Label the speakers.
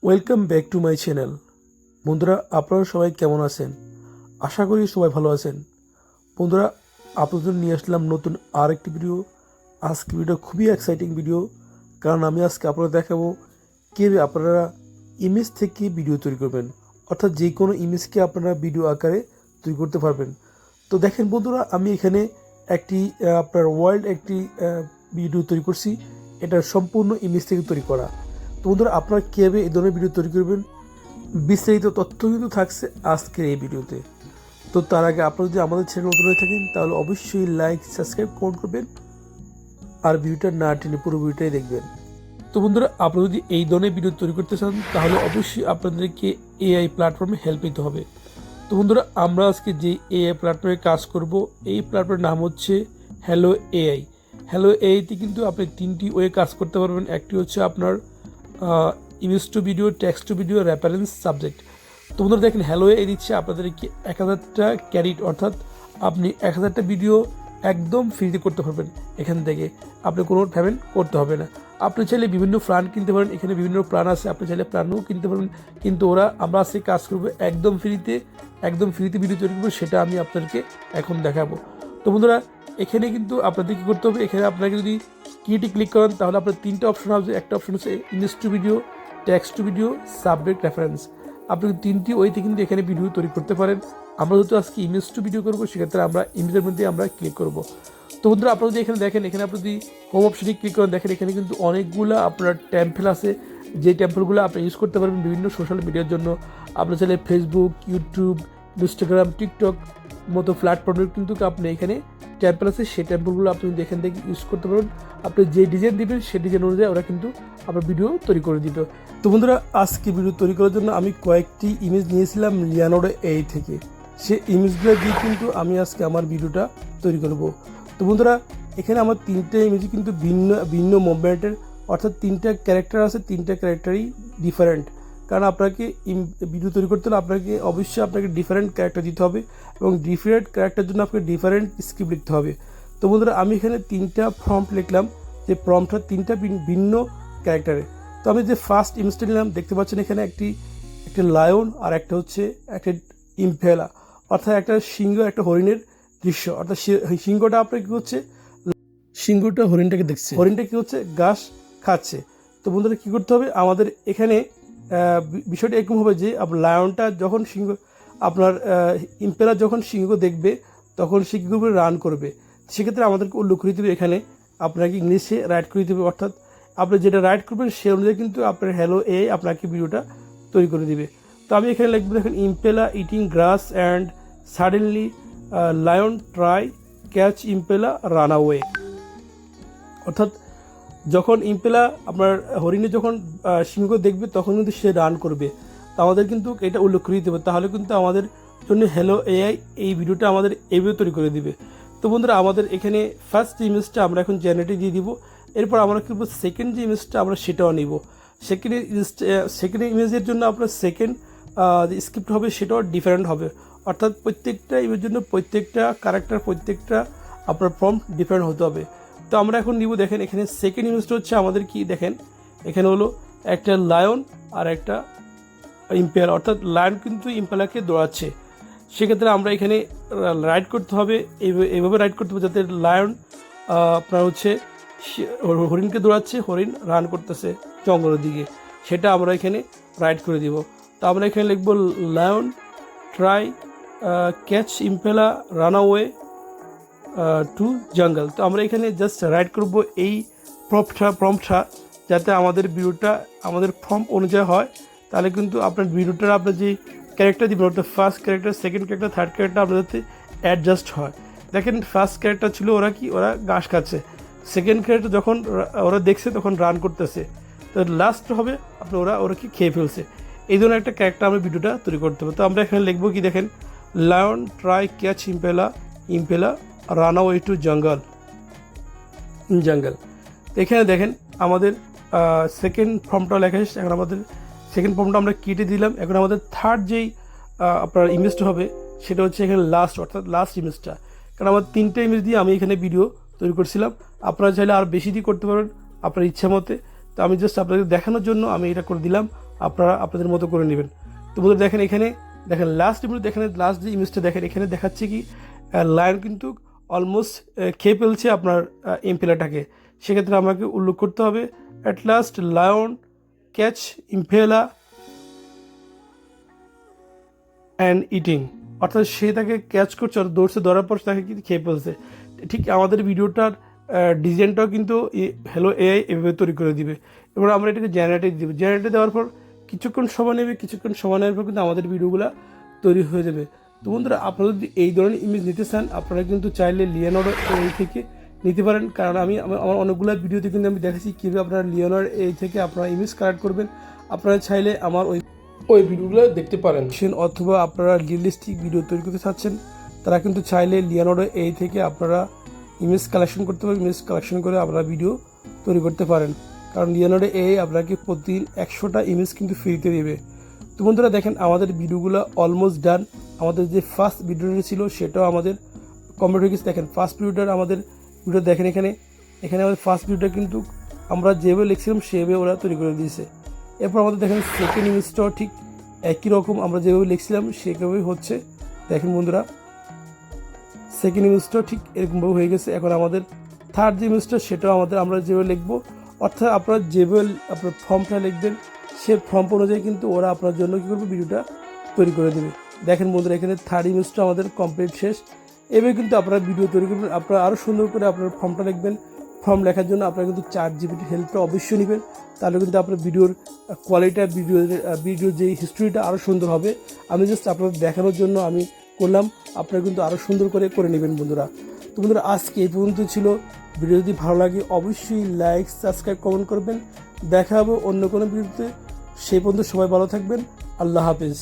Speaker 1: Welcome back to my channel. বন্ধুরা, আপনারা সবাই কেমন আছেন? আশা করি সবাই ভালো আছেন। বন্ধুরা, আপনাদের নিয়ে আসলাম নতুন আরেকটি ভিডিও। আজকে ভিডিও খুবই এক্সাইটিং ভিডিও, কারণ আমি আজকে আপনাদের দেখাবো কীভাবে আপনারা ইমেজ থেকে ভিডিও তৈরি করবেন, অর্থাৎ যে কোনো ইমেজকে আপনারা ভিডিও আকারে তৈরি করতে পারবেন। তো দেখেন বন্ধুরা, আমি এখানে একটি আপনার ওয়ার্ল্ড একটি ভিডিও তৈরি করছি। এটা সম্পূর্ণ ইমেজ থেকে তৈরি করা। তো বন্ধুরা, আপনারা কীভাবে এই ধরনের ভিডিও তৈরি করবেন বিস্তারিত তথ্য কিন্তু থাকছে আজকের এই ভিডিওতে। তো তার আগে আপনারা যদি আমাদের চ্যানেল নতুন হয়ে থাকেন তাহলে অবশ্যই লাইক, সাবস্ক্রাইব, কমেন্ট করবেন আর ভিডিওটা না টেনে পুরো ভিডিওটাই দেখবেন। তো বন্ধুরা, আপনারা যদি এই ধরনের ভিডিও তৈরি করতে চান তাহলে অবশ্যই আপনাদেরকে এআই প্ল্যাটফর্মে হেল্প নিতে হবে। তো বন্ধুরা, আমরা আজকে যে এআই প্ল্যাটফর্মে কাজ করব, এই প্ল্যাটফর্মের নাম হচ্ছে হ্যালো এআই। হ্যালো এআইতে কিন্তু আপনি তিনটি ওয়ে কাজ করতে পারবেন। একটি হচ্ছে আপনার image to video, text to video, reference subject. তো বন্ধুরা দেখেন, হ্যালো এআই দিচ্ছে আপনাদেরকে 1000টা ক্রেডিট, অর্থাৎ আপনি 1000টা ভিডিও একদম ফ্রিতে করতে পারবেন। এখান থেকে আপনি কোনো পেমেন্ট করতে হবে না। আপনি চাইলে বিভিন্ন প্ল্যান কিনতে পারেন, এখানে বিভিন্ন প্ল্যান আছে, আপনি চাইলে প্ল্যানও কিনতে পারবেন। কিন্তু আমরা আজকে কাজ করবো একদম ফ্রিতে ভিডিও তৈরি করবো, সেটা আমি আপনাদেরকে এখন দেখাবো। তো বন্ধুরা, এখানে কিন্তু আপনাদের কী করতে হবে, এখানে আপনাকে যদি কিটি ক্লিক করেন তাহলে আপনার তিনটা অপশন হবে। একটা অপশন হচ্ছে image to video, text to video, subject, reference. আপনি তিনটি ওইতে কিন্তু এখানে ভিডিও তৈরি করতে পারেন। আমরা যেহেতু আজকে ইমেজ টু ভিডিও করবো, সেক্ষেত্রে আমরা ইমেজের মধ্যে আমরা ক্লিক করবো। তো বন্ধুরা, আপনারা যদি এখানে দেখেন, এখানে আপনি যদি হোম অপশনে ক্লিক করেন, দেখেন এখানে কিন্তু অনেকগুলো আপনার টেম্পল আছে, যে টেম্পলগুলো আপনি ইউজ করতে পারবেন বিভিন্ন সোশ্যাল মিডিয়ার জন্য। আপনার চাইলে ফেসবুক, ইউটিউব, ইনস্টাগ্রাম, টিকটক মতো প্ল্যাটফর্মের কিন্তু আপনি এখানে টেম্পল আছে, সেই টেম্পলগুলো আপনি এখান থেকে ইউজ করতে পারবেন। আপনি যে ডিজাইন দিবেন সেই ডিজাইন অনুযায়ী ওরা কিন্তু আপনার ভিডিও তৈরি করে দিত। তো বন্ধুরা, আজকে ভিডিও তৈরি করার জন্য আমি কয়েকটি ইমেজ নিয়েছিলাম লিওনার্ডো এআই থেকে। সে ইমেজগুলো দিয়ে কিন্তু আমি আজকে আমার ভিডিওটা তৈরি করব। তো বন্ধুরা, এখানে আমার তিনটে ইমেজ কিন্তু ভিন্ন ভিন্ন মুভমেন্টের, অর্থাৎ তিনটা ক্যারেক্টার আছে, তিনটা ক্যারেক্টারই ডিফারেন্ট। কারণ আপনাকে ভিডিও তৈরি করতে হলে আপনাকে ডিফারেন্ট ক্যারেক্টার দিতে হবে, এবং ডিফারেন্ট ক্যারেক্টারের জন্য আপনাকে ডিফারেন্ট স্ক্রিপ্ট লিখতে হবে। তো বন্ধুরা, আমি এখানে তিনটা প্রম্পট লিখলাম, যে প্রম্পটটা তিনটা ভিন্ন ক্যারেক্টারে। তো আমি যে ফার্স্ট ইমেজটা নিলাম, দেখতে পাচ্ছেন এখানে একটি লায়ন আর একটা হচ্ছে একটা ইম্পেলা, অর্থাৎ একটা সিংহ, একটা হরিণের দৃশ্য। অর্থাৎ সিংহটা আপনার কী হচ্ছে, সিংহটা হরিণটাকে দেখছে, হরিণটা কী হচ্ছে, ঘাস খাচ্ছে। তো বন্ধুরা, কী করতে হবে, আমাদের এখানে বিষয়টা এরকম হবে যে লায়নটা যখন আপনার ইম্পেলা যখন সিংহ দেখবে তখন সে কী করবে, রান করবে। সেক্ষেত্রে আমাদেরকে উল্লেখ করে দেবে, এখানে আপনাকে ইংলিশে রাইট করে দেবে, অর্থাৎ আপনি যেটা রাইট করবেন সে অনুযায়ী কিন্তু আপনার হ্যালো এআই আপনাকে ভিডিওটা তৈরি করে দিবে। তো আমি এখানে লিখবো, দেখেন, impala eating grass and suddenly lion try catch impala run away. অর্থাৎ যখন ইম্পেলা আপনার হরিণে যখন সিংহ দেখবে তখন কিন্তু সে রান করবে। তো আমাদের কিন্তু এটা উল্লেখ করে দিতে হবে, তাহলে কিন্তু আমাদের জন্য হ্যালো এআই এই ভিডিওটা আমাদের এইভাবে তৈরি করে দিবে। তো বন্ধুরা, আমাদের এখানে ফার্স্ট ইমেজটা আমরা এখন জেনারেটে দিয়ে দিব। এরপর আমরা কি করবো, সেকেন্ড যে ইমেজটা আমরা সেটাও নিব। সেকেন্ড ইমেজের জন্য আপনার সেকেন্ড যে স্ক্রিপ্ট হবে সেটাও ডিফারেন্ট হবে, অর্থাৎ প্রত্যেকটা ইমেজের জন্য প্রত্যেকটা ক্যারেক্টার, প্রত্যেকটা আপনার প্রম্পট ডিফারেন্ট হতে হবে। তো আমরা এখন নিব, দেখেন এখানে সেকেন্ড ইমেজটা হচ্ছে আমাদের কি, দেখেন এখানে হলো একটা লায়ন আর একটা ইম্পেলা, অর্থাৎ লায়ন কিন্তু ইম্পেলাকে দৌড়াচ্ছে। সেক্ষেত্রে আমরা এখানে রাইড করতে হবে, এইভাবে রাইড করতে হবে যাতে লায়ন আপনার হচ্ছে হরিণকে দৌড়াচ্ছে, হরিণ রান করতেছে জঙ্গলের দিকে, সেটা আমরা এখানে রাইড করে দিব। তো আমরা এখানে লিখব lion try catch impala run away to jungle. তো আমরা এখানে জাস্ট রাইট করব এই প্রম্পটটা, যাতে আমাদের ভিডিওটা আমাদের প্রম্পট অনুযায়ী হয়। তাহলে কিন্তু আপনার ভিডিওটার আপনার যে ক্যারেক্টার দিবেন, অর্থাৎ first character, second character, third character আপনার যাতে অ্যাডজাস্ট হয়। দেখেন ফার্স্ট ক্যারেক্টার ছিল ওরা ঘাস খাচ্ছে, সেকেন্ড ক্যারেক্টার যখন ওরা দেখছে তখন রান করতেছে, তো লাস্ট হবে আপনার ওরা কি খেয়ে ফেলছে। এই ধরনের একটা ক্যারেক্টার আমরা ভিডিওটা তৈরি করতে হবে। তো আমরা এখানে লিখবো কি, দেখেন lion try catch impala run away to jungle. তো এখানে দেখেন আমাদের সেকেন্ড ফর্মটা লেখা শেষ। এখন আমাদের সেকেন্ড ফর্মটা আমরা কেটে দিলাম। এখন আমাদের থার্ড যেই আপনার ইমেজটা হবে সেটা হচ্ছে এখানে অর্থাৎ লাস্ট ইমেজটা। কারণ আমার তিনটে ইমেজ দিয়ে আমি এখানে ভিডিও তৈরি করছিলাম, আপনারা চাইলে আর বেশি দিয়ে করতে পারেন আপনার ইচ্ছা মতে। তো আমি জাস্ট আপনাদের দেখানোর জন্য আমি এটা করে দিলাম আপনারা আপনাদের মতো করে নেবেন। তো বন্ধুরা দেখেন এখানে দেখেন লাস্ট যে ইমেজটা দেখেন এখানে দেখাচ্ছে কি লায়ন কিন্তু অলমোস্ট খেয়ে ফেলছে আপনার ইম্পেলাটাকে। সেক্ষেত্রে আমাকে উল্লেখ করতে হবে at last lion catch impala and eating, অর্থাৎ সে তাকে ক্যাচ করছে আর ধরার পর তাকে কিন্তু খেয়ে ফেলছে। ঠিক আমাদের ভিডিওটার ডিজাইনটাও কিন্তু হ্যালো এআই এভাবে তৈরি করে দিবে। এবার আমরা এটাকে জেনারেটে দিব, জেনারেটে দেওয়ার পর কিছুক্ষণ সময় নেবে, কিছুক্ষণ সময় নেওয়ার পর কিন্তু আমাদের ভিডিওগুলো তৈরি হয়ে যাবে। তো বন্ধুরা আপনারা যদি এই ধরনের ইমেজ নিতে চান আপনারা কিন্তু চাইলে লিওনার্ডো এআই থেকে নিতে পারেন, কারণ আমার অনেকগুলো ভিডিওতে কিন্তু আমি দেখাচ্ছি কীভাবে আপনারা লিওনার্ডো এআই থেকে আপনারা ইমেজ কালেক্ট করবেন। আপনারা চাইলে আমার ওই ভিডিওগুলো দেখতে পারেন। অথবা আপনারা রিয়েলিস্টিক ভিডিও তৈরি করতে চাচ্ছেন তারা কিন্তু চাইলে লিওনার্ডো এআই থেকে আপনারা ইমেজ কালেকশন করতে পারেন, ইমেজ কালেকশন করে আপনারা ভিডিও তৈরি করতে পারেন, কারণ লিওনার্ডো এআই আপনাকে প্রতিদিন 100টা ইমেজ কিন্তু ফ্রিতে দেবে। তো বন্ধুরা দেখেন আমাদের ভিডিওগুলো অলমোস্ট ডান। আমাদের যে ফার্স্ট ভিডিওটা ছিল সেটাও আমাদের কমপ্লিট হয়ে গেছে। দেখেন ফার্স্ট ভিডিওটা আমাদের ভিডিও দেখেন এখানে আমাদের ফার্স্ট ভিডিওটা কিন্তু আমরা যেভাবে লিখছিলাম সেভাবে ওরা তৈরি করে দিয়েছে। এরপর আমাদের দেখেন সেকেন্ড ইমেজটাও ঠিক একই রকম আমরা যেভাবে লিখছিলাম সেভাবেই হচ্ছে। দেখেন বন্ধুরা সেকেন্ড ইমেজটাও ঠিক এরকমভাবে হয়ে গেছে। এখন আমাদের থার্ড যে ইমেজটা সেটাও আমরা যেভাবে লিখবো, অর্থাৎ আপনারা যেভাবে আপনার ফর্মটা লিখবেন সে ফর্ম অনুযায়ী কিন্তু ওরা আপনার জন্য কী করবে ভিডিওটা তৈরি করে দেবে। দেখেন বন্ধুরা এখানে থার্ড ইমেজটা আমাদের কমপ্লিট শেষ। এভাবে কিন্তু আপনারা ভিডিও তৈরি করবেন। আপনারা আরও সুন্দর করে আপনার ফর্মটা লিখবেন। ফর্ম লেখার জন্য আপনারা কিন্তু ChatGPT হেল্পটা অবশ্যই নেবেন, তাহলে কিন্তু আপনার ভিডিওর কোয়ালিটিটা ভিডিওর যেই হিস্ট্রিটা আরও সুন্দর হবে। আমি জাস্ট আপনাদের দেখানোর জন্য আমি করলাম, আপনারা কিন্তু আরও সুন্দর করে নেবেন বন্ধুরা। তো বন্ধুরা আজকে এই পর্যন্ত ছিল। ভিডিও যদি ভালো লাগে অবশ্যই লাইক সাবস্ক্রাইব কমেন্ট করবেন। দেখা হবে অন্য কোনো ভিডিওতে। সেই পর্যন্ত সবাই ভালো থাকবেন। আল্লাহ হাফেজ।